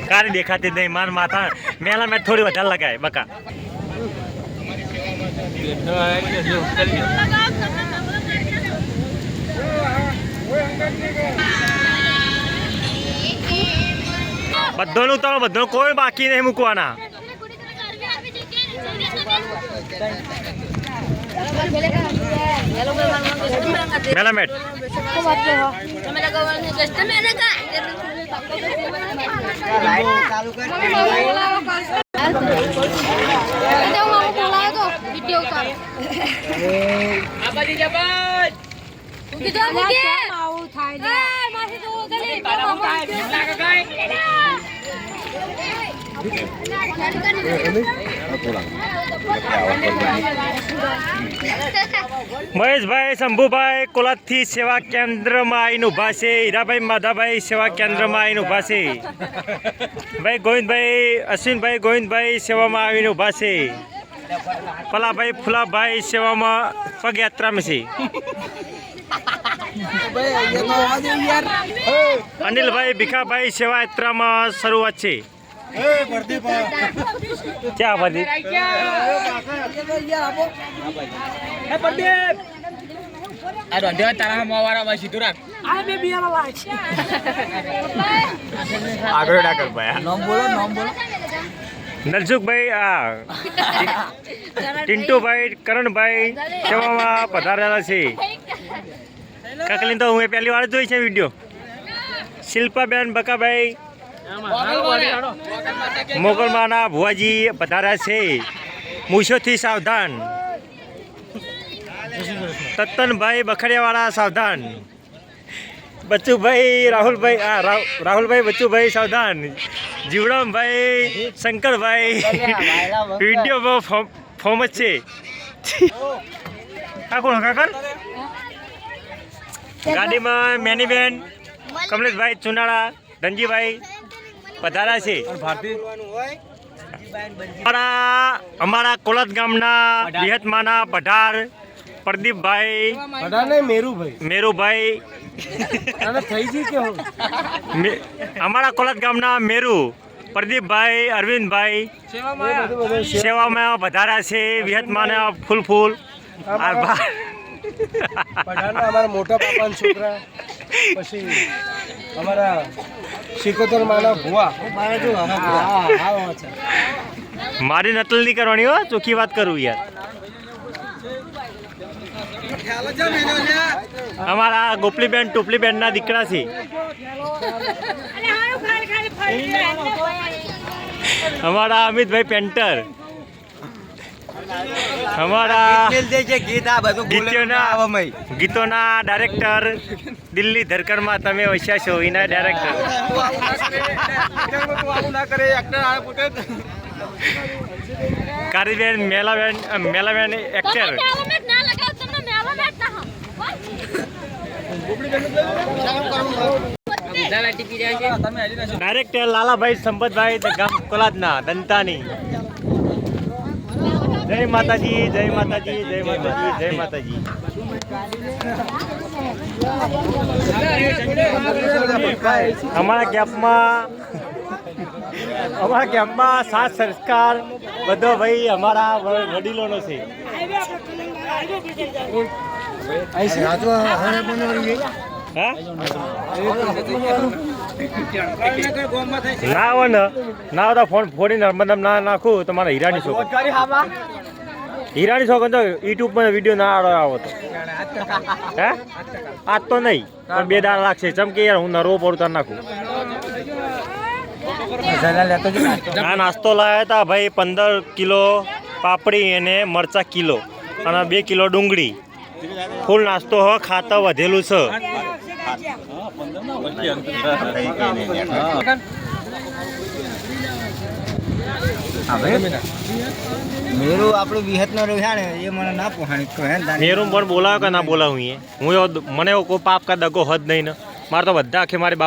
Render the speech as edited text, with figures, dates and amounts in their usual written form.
कारी देखाती नहीं मार माथा मेला में थोड़ी વધારે લગાય બકા બધોનું ઉતારો બધો કોઈ બાકી નહીં મૂકવાના મેલામેટ મહેશભાઈ શંભુભાઈ કોલાથી સેવા કેન્દ્રમાં આવીને ઊભા છે હીરાભાઈ માધાભાઈ સેવા કેન્દ્રમાં આવીને ઊભા છે ભાઈ ગોવિંદભાઈ અશ્વિનભાઈ ગોવિંદભાઈ સેવામાં આવીને ઊભા છે પલાભાઈ ફુલાભાઈ સેવામાં પગયાત્રામાં છે અનિલભાઈ ભીખાભાઈ સેવા યાત્રામાં શરૂઆત છે ક્યાં બધી નરસુખભાઈ ટિન્ટુભાઈ કરણભાઈ સેવામાં પધારેલા છે કકલીન તો હું પહેલી વાર જોઈ છે વિડીયો શિલ્પાબેન બકાભાઈ મોગલમાના ભુવાજી પધાર્યા છે મૂછોથી સાવધાન તત્તનભાઈ બખડિયાવાળા સાવધાન બચ્ચુભાઈ રાહુલભાઈ બચ્ચુભાઈ સાવધાન જીવડામભાઈ શંકરભાઈ વિડીયોમાં ફોર્મ જ છે આ કોણ કાકર ગાડીમાં મેનીબેન કમલેશભાઈ ચુનાળા ધનજીભાઈ પધારા છે અમારા કોલત ગામના વિહતમાના પઢાર પ્રદીપભાઈ મેરુભાઈ અમારા કોલત ગામના મેરુ પ્રદીપભાઈ અરવિંદભાઈ સેવામાં પધારા છે વિહતમાના ફૂલ આભાર અમારા મોટા પાપાના છોકરા પછી અમારા શિકોતર માના ભુવા મારી નકલ નહીં કરવાની હો ચોખ્ખી વાત કરું યાર અમારા ગોપલીબેન ટોપલીબેન ના દીકરા છે અમારા અમિતભાઈ પેન્ટર અમારા ગીતોના ડાયરેક્ટર દિલ્હી ધરકરમાં તમે વસ્યા છો એના ડાયરેક્ટર કારીબેન મેલાબેન એક્ટર ડાયરેક્ટર લાલાભાઈ સંપતભાઈ ગામ કોલાદના દંતાની જય માતાજી જય માતાજી જય માતાજી જય માતાજી અમારા કેમ્પમાં સાત સંસ્કાર બધો ભાઈ અમારા વડીલોનો છે ના હોય ને ના હોય તો ફોન ફોડી નર્મદમ ના નાખું તમારા હીરાની શોખ તો યુટ્યુબમાં વિડીયો ના આવો તો હે આજ તો નહીં પણ 2 દાડા લાગશે ચમકે યાર હું નરવો પડું તાર નાખું આ નાસ્તો લાવ્યા હતા ભાઈ 15 કિલો પાપડી અને મરચા કિલો અને 2 કિલો ડુંગળી ફૂલ નાસ્તો હવે ખાતા વધેલું છે મેરું આપણું વિહત નો રહ્યા ને એ મને ના પોહાણી મેરું પણ બોલાવે કે ના બોલાવું હું મને કોઈ પાપ કા દગો હદ નહીં ને મારે તો બધા આખે મારી